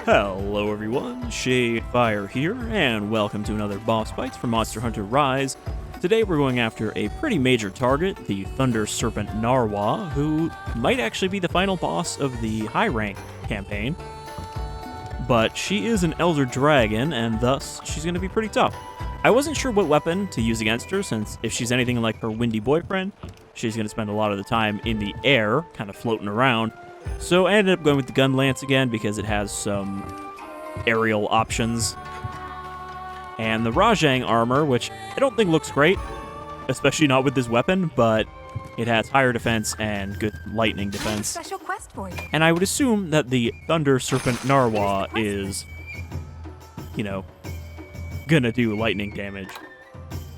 Hello everyone, Shadefyre here, and welcome to another Boss Bytes for Monster Hunter Rise. Today we're going after a pretty major target, the Thunder Serpent Narwa, who might actually be the final boss of the high rank campaign. But she is an Elder Dragon, and thus she's going to be pretty tough. I wasn't sure what weapon to use against her, since if she's anything like her windy boyfriend, she's going to spend a lot of the time in the air, kind of floating around. So I ended up going with the gun lance again because it has some aerial options. And the Rajang armor, which I don't think looks great, especially not with this weapon, but it has higher defense and good lightning defense. Special quest for you. And I would assume that the Thunder Serpent Narwa is, gonna do lightning damage.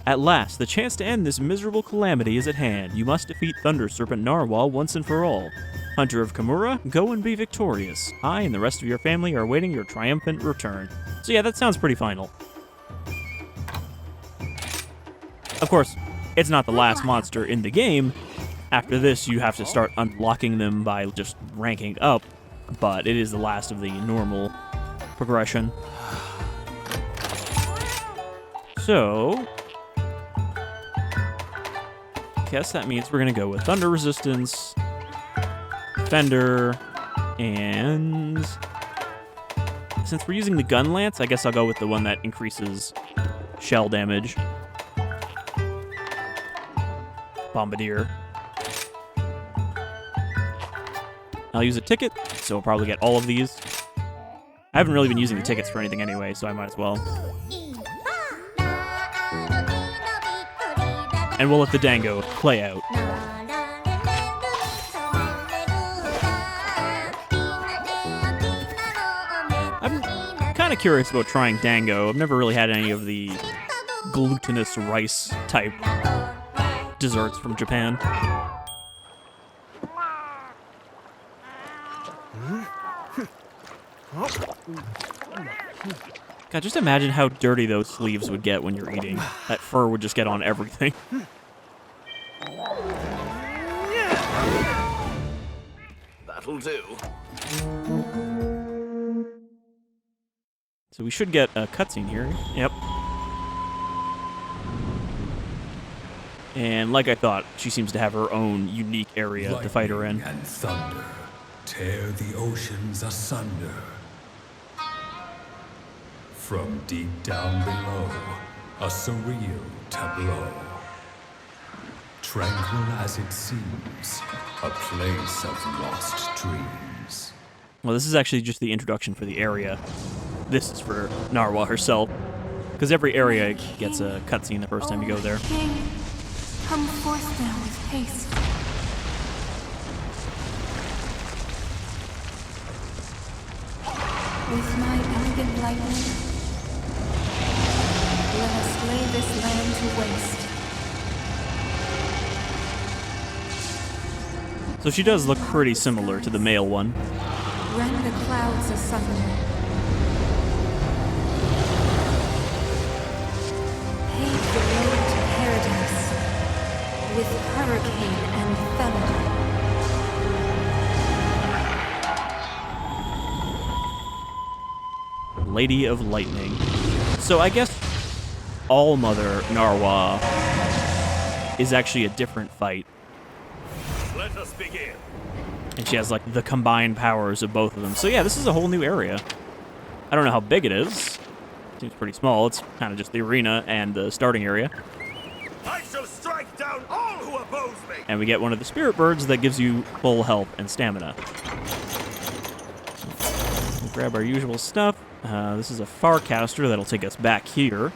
At last, the chance to end this miserable calamity is at hand. You must defeat Thunder Serpent Narwa once and for all. Hunter of Kamura, go and be victorious. I and the rest of your family are awaiting your triumphant return. So yeah, that sounds pretty final. Of course, it's not the last monster in the game. After this, you have to start unlocking them by just ranking up, but it is the last of the normal progression. So, guess that means we're gonna go with Thunder Resistance, Defender, and since we're using the gun lance, I guess I'll go with the one that increases shell damage. Bombardier. I'll use a ticket, so I'll probably get all of these. I haven't really been using the tickets for anything anyway, so I might as well. And we'll let the Dango play out. I'm curious about trying Dango. I've never really had any of the glutinous rice type desserts from Japan. God, just imagine how dirty those sleeves would get when you're eating. That fur would just get on everything. That'll do. So we should get a cutscene here. Yep. And like I thought, she seems to have her own unique area to fight her in. Lightning and thunder tear the oceans asunder. From deep down below, a surreal tableau. Tranquil as it seems, a place of lost dreams. Well, this is actually just the introduction for the area. This is for Narwa herself, because every area gets a cutscene the first time you go there. King, come forth now with haste. With my elegant lightning, let us lay this land to waste. So she does look pretty similar to the male one. Rend the clouds asunder. Pave the road to paradise with hurricane and thunder. Lady of Lightning. So I guess All Mother Narwa is actually a different fight. Let us begin. And she has like the combined powers of both of them. So yeah, this is a whole new area. I don't know how big it is. Seems pretty small. It's kind of just the arena and the starting area. I shall strike down all who oppose me. And we get one of the spirit birds that gives you full health and stamina. We'll grab our usual stuff. This is a Farcaster that'll take us back here.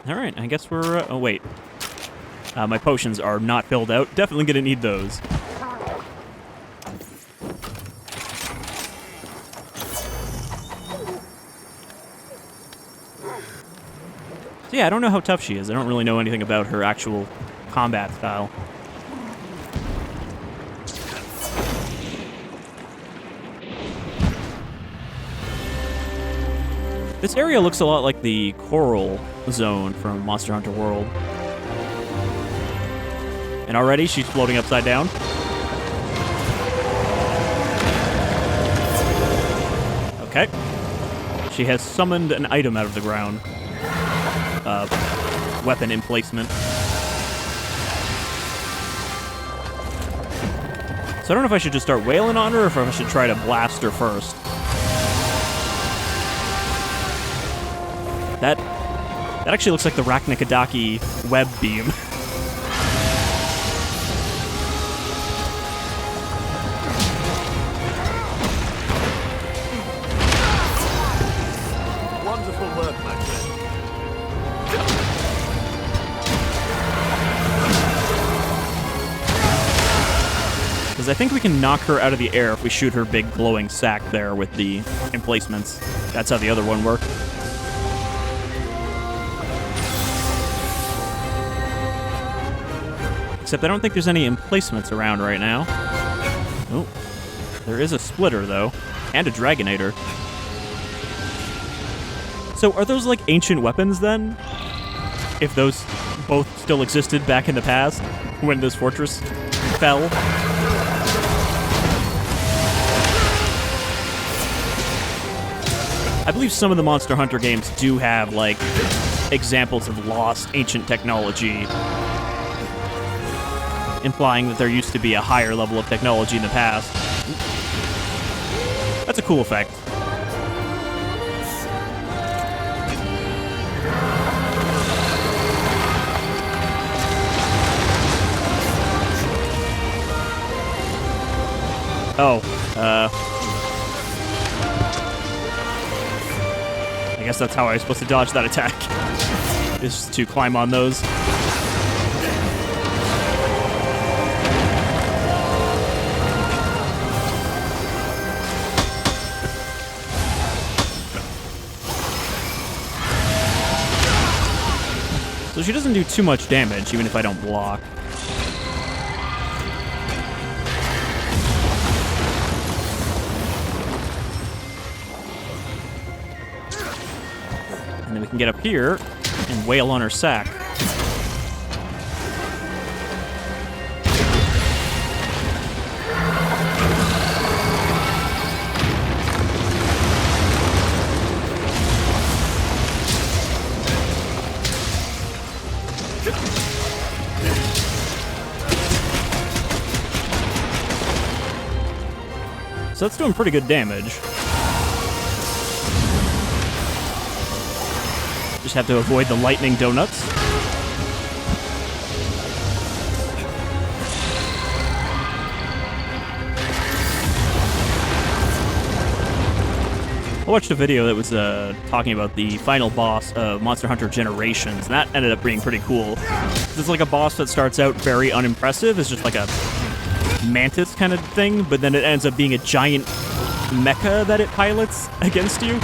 Alright, I guess we're... oh, wait. My potions are not filled out. Definitely gonna need those. So yeah, I don't know how tough she is. I don't really know anything about her actual combat style. This area looks a lot like the Coral Zone from Monster Hunter World. And already she's floating upside down. Okay. She has summoned an item out of the ground. Weapon emplacement. So I don't know if I should just start wailing on her or if I should try to blast her first. That actually looks like the Raknikadaki web beam. Wonderful work, my friend. Because I think we can knock her out of the air if we shoot her big glowing sack there with the emplacements. That's how the other one worked. Except I don't think there's any emplacements around right now. Oh, there is a splitter, though, and a Dragonator. So are those, like, ancient weapons, then? If those both still existed back in the past, when this fortress fell? I believe some of the Monster Hunter games do have, like, examples of lost ancient technology, implying that there used to be a higher level of technology in the past. That's a cool effect. Oh, I guess that's how I was supposed to dodge that attack. Is to climb on those. So she doesn't do too much damage, even if I don't block. And then we can get up here and wail on her sack. So that's doing pretty good damage. Just have to avoid the lightning donuts. I watched a video that was talking about the final boss of Monster Hunter Generations, and that ended up being pretty cool. It's like a boss that starts out very unimpressive. It's just like a mantis kind of thing, but then it ends up being a giant mecha that it pilots against you.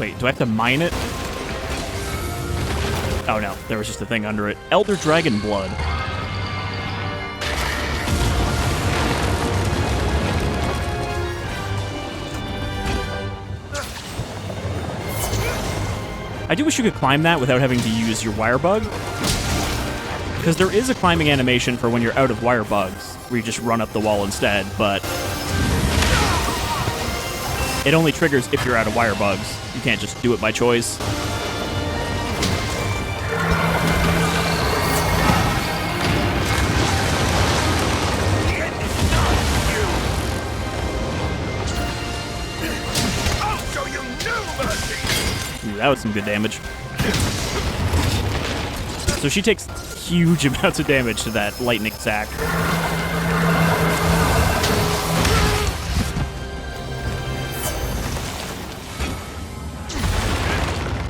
Wait, do I have to mine it? Oh no, there was just a thing under it. Elder Dragon Blood. I do wish you could climb that without having to use your wire bug. Because there is a climbing animation for when you're out of wire bugs, where you just run up the wall instead, but it only triggers if you're out of wire bugs. You can't just do it by choice. That was some good damage. So she takes huge amounts of damage to that lightning sack.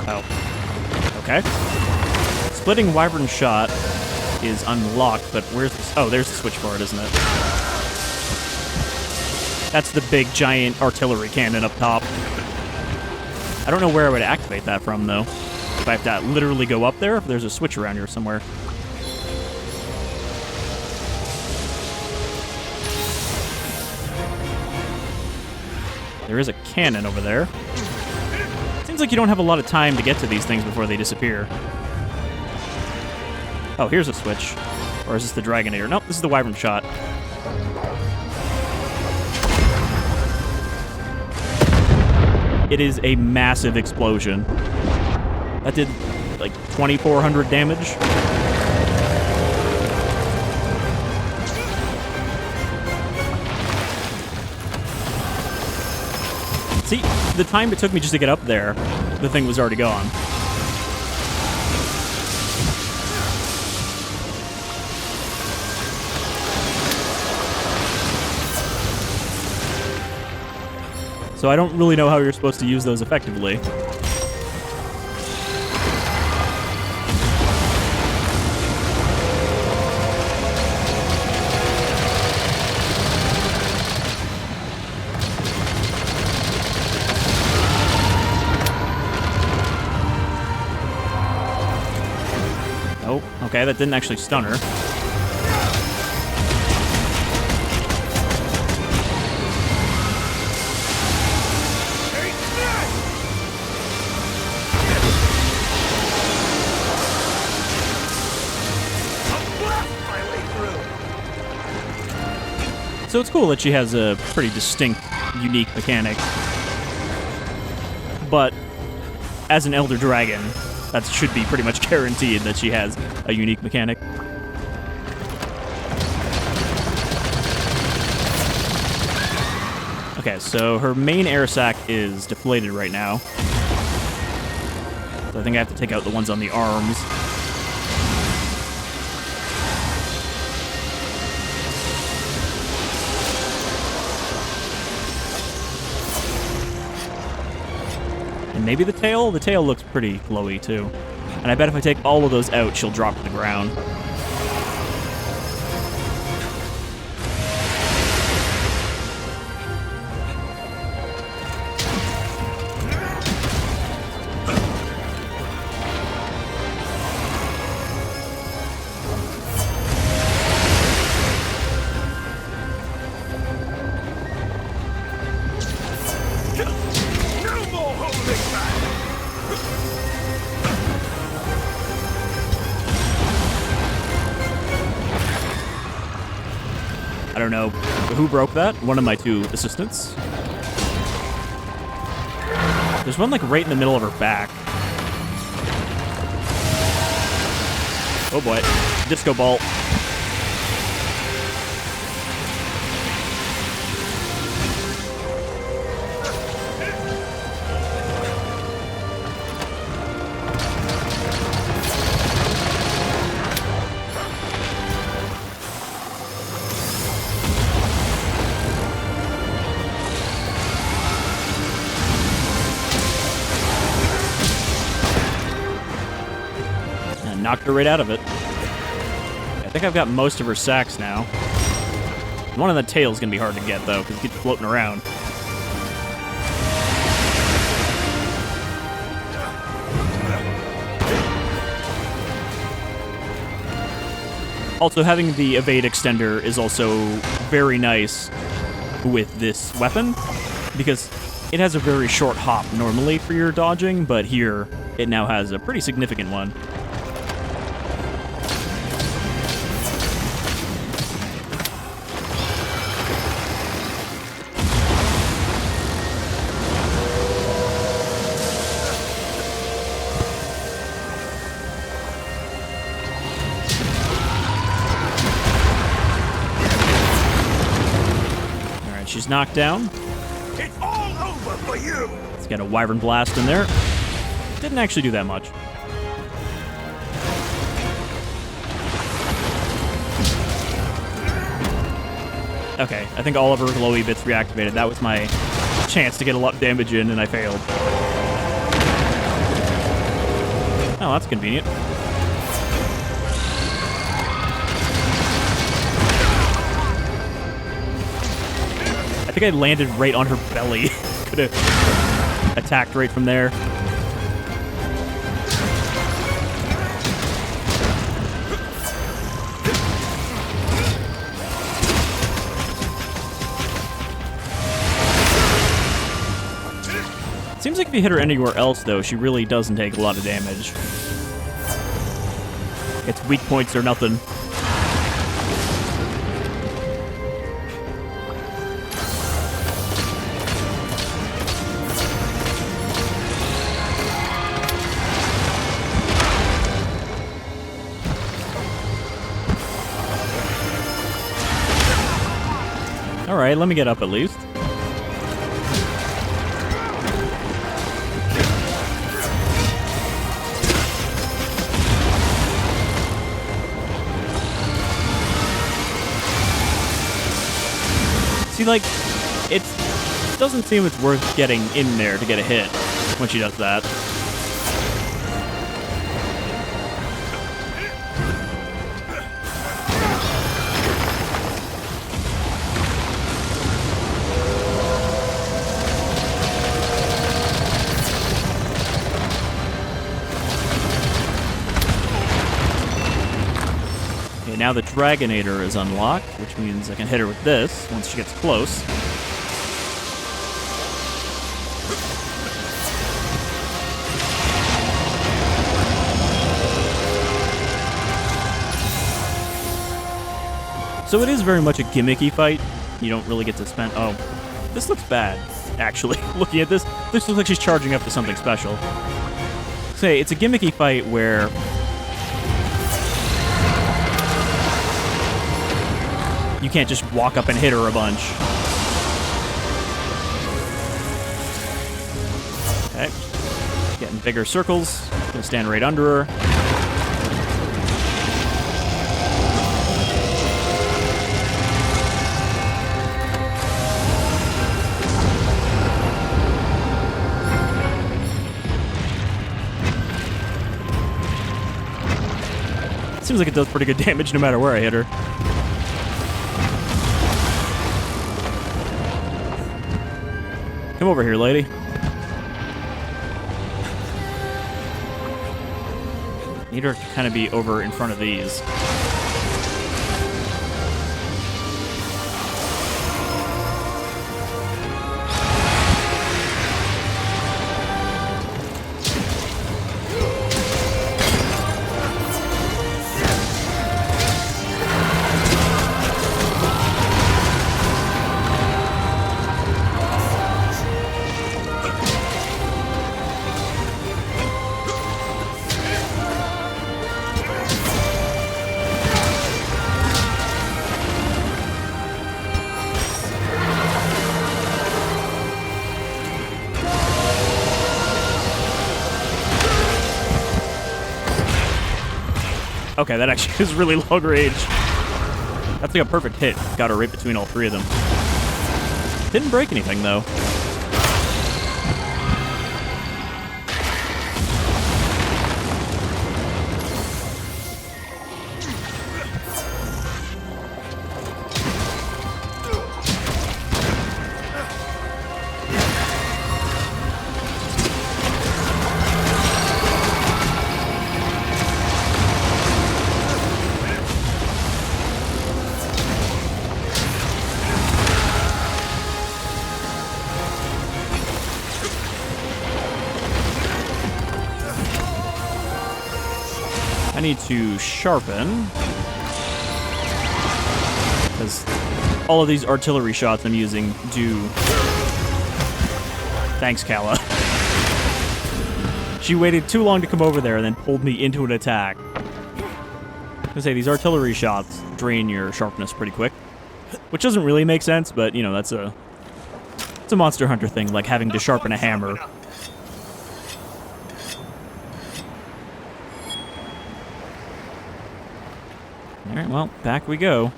Oh. Okay. Splitting Wyvern Shot is unlocked, but where's the... Oh, there's the switch for it, isn't it? That's the big, giant artillery cannon up top. I don't know where I would activate that from, though. If I have to literally go up there, if there's a switch around here somewhere. There is a cannon over there. Seems like you don't have a lot of time to get to these things before they disappear. Oh, here's a switch. Or is this the Dragonator? Nope, this is the Wyvern Shot. It is a massive explosion. That did, like, 2,400 damage. See, the time it took me just to get up there, the thing was already gone. So I don't really know how you're supposed to use those effectively. Oh, okay, that didn't actually stun her. So it's cool that she has a pretty distinct, unique mechanic. But as an Elder Dragon, that should be pretty much guaranteed that she has a unique mechanic. Okay, so her main air sac is deflated right now. So I think I have to take out the ones on the arms. And maybe the tail? The tail looks pretty glowy, too. And I bet if I take all of those out, she'll drop to the ground. I don't know who broke that. One of my two assistants. There's one like right in the middle of her back. Oh boy. Disco ball. Knocked her right out of it. I think I've got most of her sacks now. One of the tail's gonna be hard to get, though, because it keeps floating around. Also, having the evade extender is also very nice with this weapon, because it has a very short hop normally for your dodging, but here it now has a pretty significant one. She's knocked down. It's all over for you. It's got a Wyvern Blast in there. Didn't actually do that much. Okay, I think all of her glowy bits reactivated. That was my chance to get a lot of damage in, and I failed. Oh, that's convenient. I think I landed right on her belly. Could have attacked right from there. Seems like if you hit her anywhere else, though, she really doesn't take a lot of damage. It's weak points or nothing. Alright, let me get up at least. See, like, it doesn't seem it's worth getting in there to get a hit when she does that. Now the Dragonator is unlocked, which means I can hit her with this once she gets close. So it is very much a gimmicky fight. You don't really get to spend... Oh, this looks bad, actually. Looking at this looks like she's charging up to something special. Say, it's a gimmicky fight where... you can't just walk up and hit her a bunch. Okay. Getting bigger circles. Gonna stand right under her. Seems like it does pretty good damage no matter where I hit her. Come over here, lady. Need her to kind of be over in front of these. Okay, that actually is really long range. That's like a perfect hit. Got her right between all three of them. Didn't break anything, though. I need to sharpen, because all of these artillery shots I'm using do... Thanks, Kala. She waited too long to come over there and then pulled me into an attack. I was gonna say, these artillery shots drain your sharpness pretty quick, which doesn't really make sense, but, you know, it's a Monster Hunter thing, like having to sharpen a hammer. Alright, well, back we go.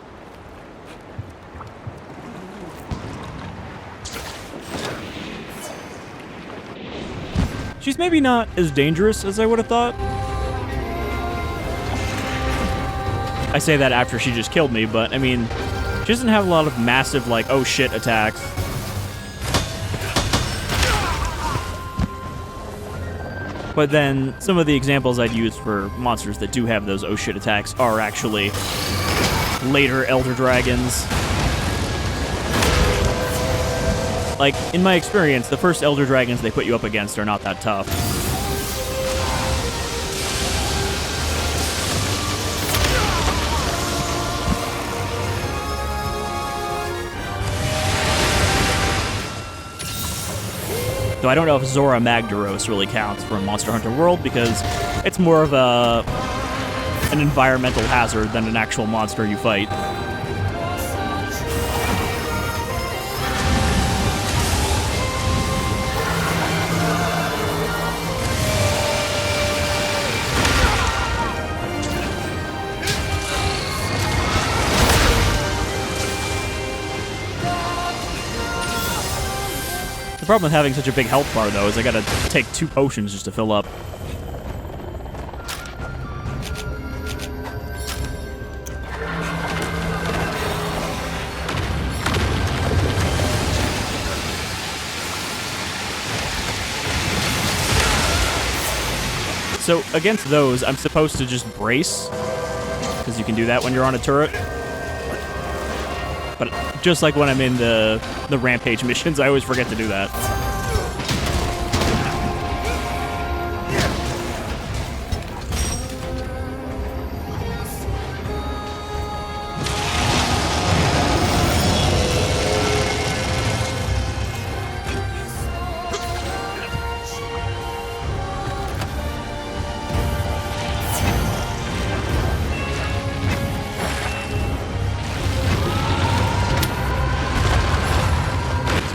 She's maybe not as dangerous as I would have thought. I say that after she just killed me, but, I mean, she doesn't have a lot of massive, like, oh shit attacks. But then, some of the examples I'd use for monsters that do have those oh shit attacks are actually later Elder Dragons. Like, in my experience, the first Elder Dragons they put you up against are not that tough. Though I don't know if Zora Magdaros really counts from Monster Hunter World because it's more of an environmental hazard than an actual monster you fight. The problem with having such a big health bar, though, is I gotta take 2 potions just to fill up. So, against those, I'm supposed to just brace, because you can do that when you're on a turret. But just like when I'm in the Rampage missions, I always forget to do that.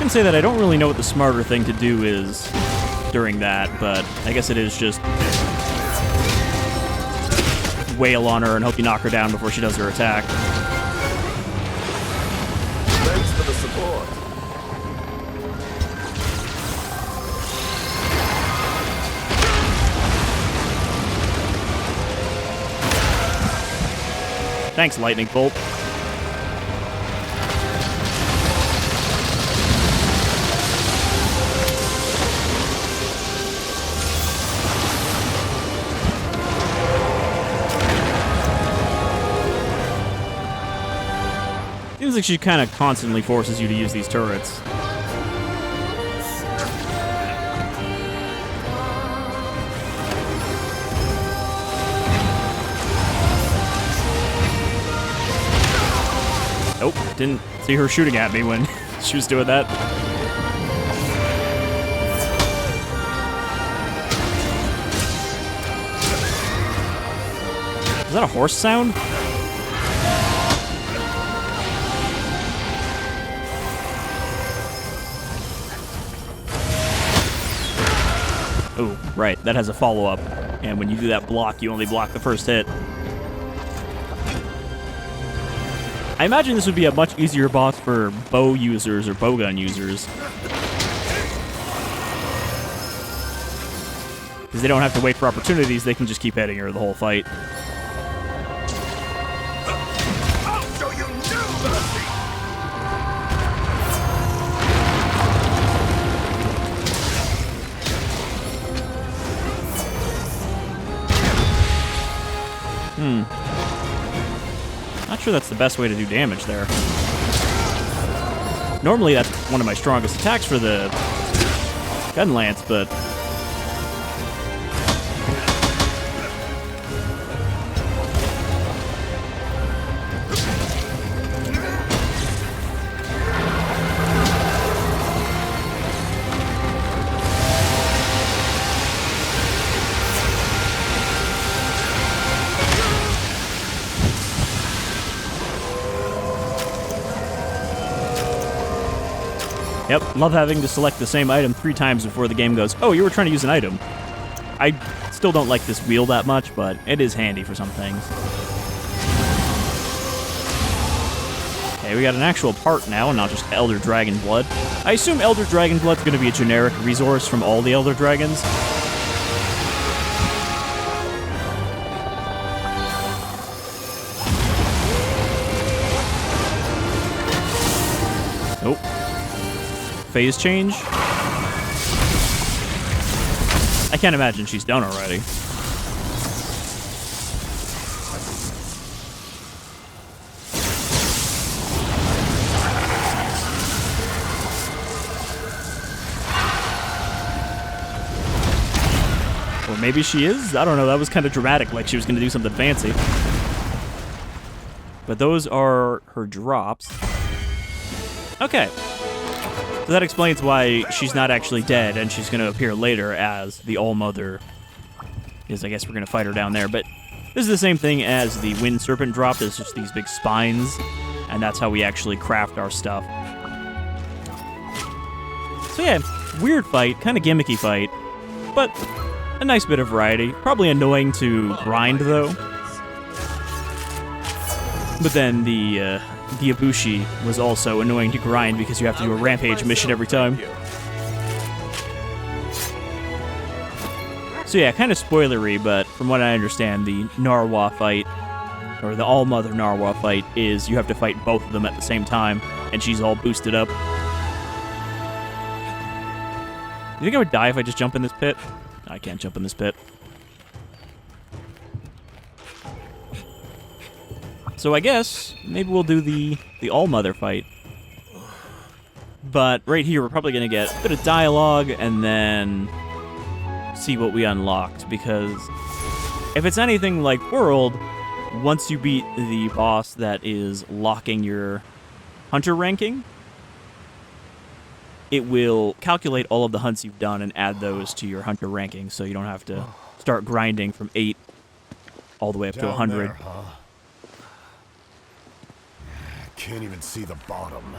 Say that I don't really know what the smarter thing to do is during that, but I guess it is just wail on her and hope you knock her down before she does her attack. Thanks for the support. Thanks, Lightning Bolt. Seems like she kind of constantly forces you to use these turrets. Nope, didn't see her shooting at me when she was doing that. Is that a horse sound? Oh, right, that has a follow-up. And when you do that block, you only block the first hit. I imagine this would be a much easier boss for bow users or bowgun users. Because they don't have to wait for opportunities, they can just keep hitting her the whole fight. I'll show you no mercy! Not sure that's the best way to do damage there. Normally that's one of my strongest attacks for the gun lance, but yep, love having to select the same item 3 times before the game goes, oh, you were trying to use an item. I still don't like this wheel that much, but it is handy for some things. Okay, we got an actual part now, and not just Elder Dragon Blood. I assume Elder Dragon Blood's going to be a generic resource from all the Elder Dragons. Nope. Phase change? I can't imagine she's done already. Or maybe she is? I don't know, that was kind of dramatic, like she was going to do something fancy. But those are her drops. Okay. So that explains why she's not actually dead, and she's going to appear later as the All-Mother. Because I guess we're going to fight her down there. But this is the same thing as the Wind Serpent drop. There's just these big spines, and that's how we actually craft our stuff. So yeah, weird fight, kind of gimmicky fight, but a nice bit of variety. Probably annoying to grind, though. But then the Ibushi was also annoying to grind because you have to do a Rampage mission every time. So yeah, kind of spoilery, but from what I understand, the Narwa fight, or the All-Mother Narwa fight, is you have to fight both of them at the same time, and she's all boosted up. You think I would die if I just jump in this pit? I can't jump in this pit. So I guess maybe we'll do the All-Mother fight. But right here, we're probably going to get a bit of dialogue and then see what we unlocked. Because if it's anything like World, once you beat the boss that is locking your hunter ranking, it will calculate all of the hunts you've done and add those to your hunter ranking, so you don't have to start grinding from 8 all the way up to 100. There, huh? Can't even see the bottom.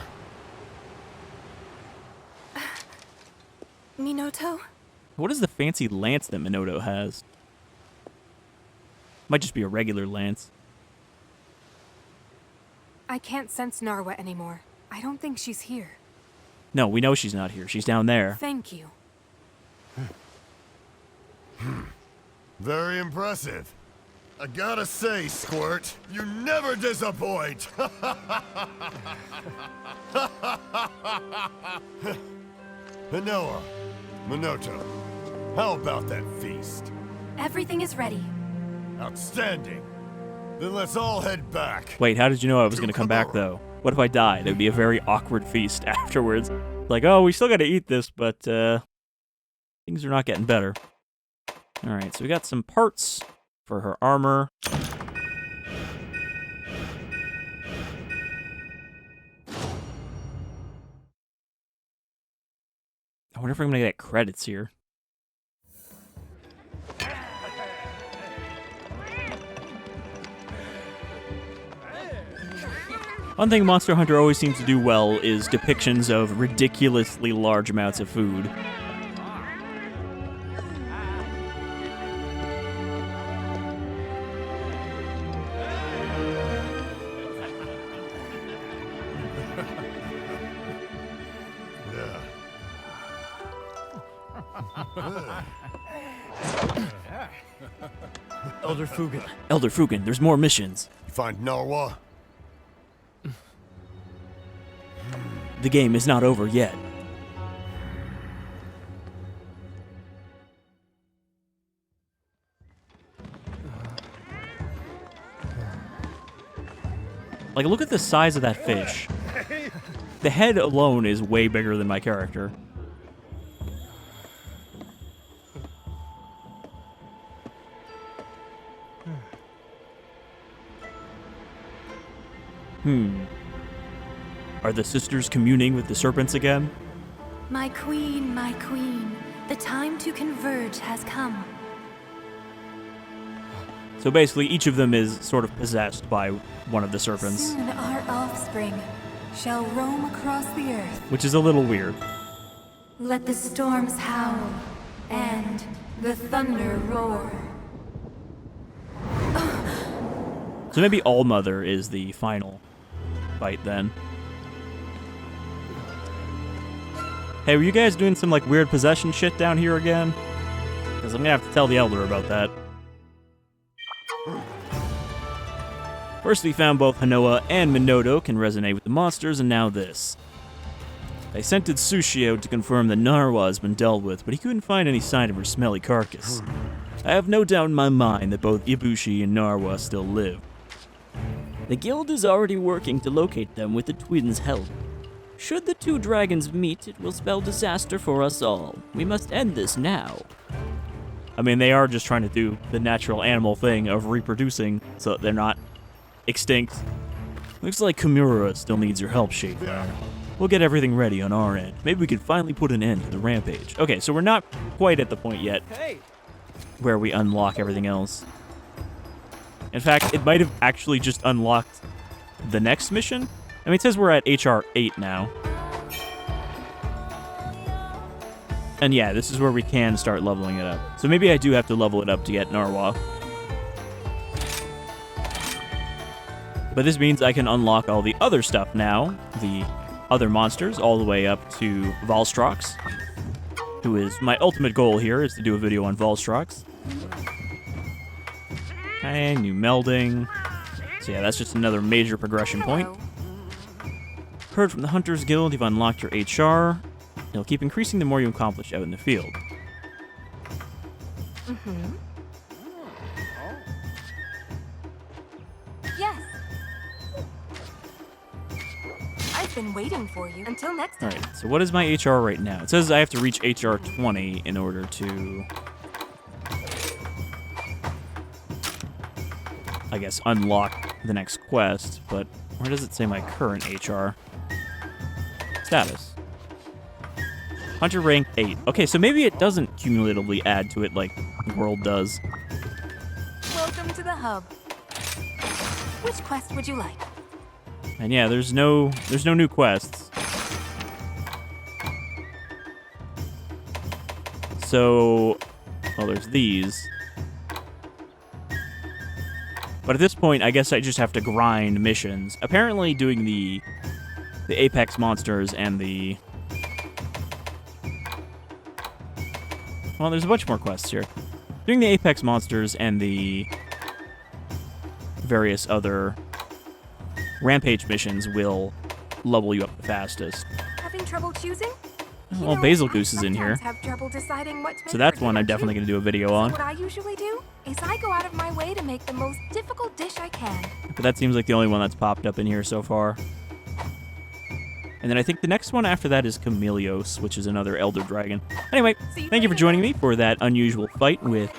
Minato? What is the fancy lance that Minato has? Might just be a regular lance. I can't sense Narwa anymore. I don't think she's here. No, we know she's not here. She's down there. Thank you. Very impressive. I gotta say, Squirt, you never disappoint! Hanoa, Minato, how about that feast? Everything is ready. Outstanding. Then let's all head back. Wait, how did you know I was going to come back, though? What if I died? It would be a very awkward feast afterwards. Like, oh, we still got to eat this, but things are not getting better. All right, so we got some parts for her armor. I wonder if I'm going to get credits here. One thing Monster Hunter always seems to do well is depictions of ridiculously large amounts of food. Elder Fugen. Elder Fugen, there's more missions. You find Narwa? The game is not over yet. Like, look at the size of that fish. The head alone is way bigger than my character. Are the sisters communing with the serpents again? My queen, the time to converge has come. So basically, each of them is sort of possessed by one of the serpents. Soon our offspring shall roam across the earth. Which is a little weird. Let the storms howl and the thunder roar. So maybe All-Mother is the final fight then. Hey, were you guys doing some like weird possession shit down here again? Because I'm gonna have to tell the Elder about that. First, we found both Hanoa and Minato can resonate with the monsters, and now this. I sent Tsushio to confirm that Narwa has been dealt with, but he couldn't find any sign of her smelly carcass. I have no doubt in my mind that both Ibushi and Narwa still live. The guild is already working to locate them with the twins' help. Should the two dragons meet, it will spell disaster for us all. We must end this now. I mean, they are just trying to do the natural animal thing of reproducing so that they're not extinct. Looks like Kamura still needs your help, Shadefyre. we'll get everything ready on our end. Maybe we can finally put an end to the Rampage. Okay, so we're not quite at the point yet where we unlock everything else. In fact, it might have actually just unlocked the next mission. I mean, it says we're at HR 8 now. And yeah, this is where we can start leveling it up. So maybe I do have to level it up to get Narwa. But this means I can unlock all the other stuff now. The other monsters, all the way up to Valstrox, who is my ultimate goal here, is to do a video on Valstrox. Okay, new melding. So yeah, that's just another major progression point. Heard from the Hunters Guild, you've unlocked your HR. It'll keep increasing the more you accomplish out in the field. Yes. I've been waiting for you. Until next time. Alright, so what is my HR right now? It says I have to reach HR 20 in order to, I guess, unlock the next quest, but where does it say my current HR? Status. Hunter rank 8. Okay, so maybe it doesn't cumulatively add to it like the world does. Welcome to the hub. Which quest would you like? And yeah, there's no new quests. So, well, there's these. But at this point, I guess I just have to grind missions. Apparently doing the Apex monsters and the... Well, there's a bunch more quests here. Doing the Apex monsters and the various other Rampage missions will level you up the fastest. Having trouble choosing? Well, Basil Goose is in here. Have trouble deciding what to So that's one I'm definitely going to do a video on. What I usually do is I go out of my way to make the most difficult dish I can. But that seems like the only one that's popped up in here so far. And then I think the next one after that is Chameleos, which is another Elder Dragon. Anyway, thank you for joining me for that unusual fight with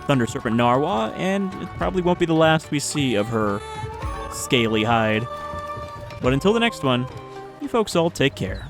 Thunder Serpent Narwa, and it probably won't be the last we see of her scaly hide. But until the next one, you folks all take care.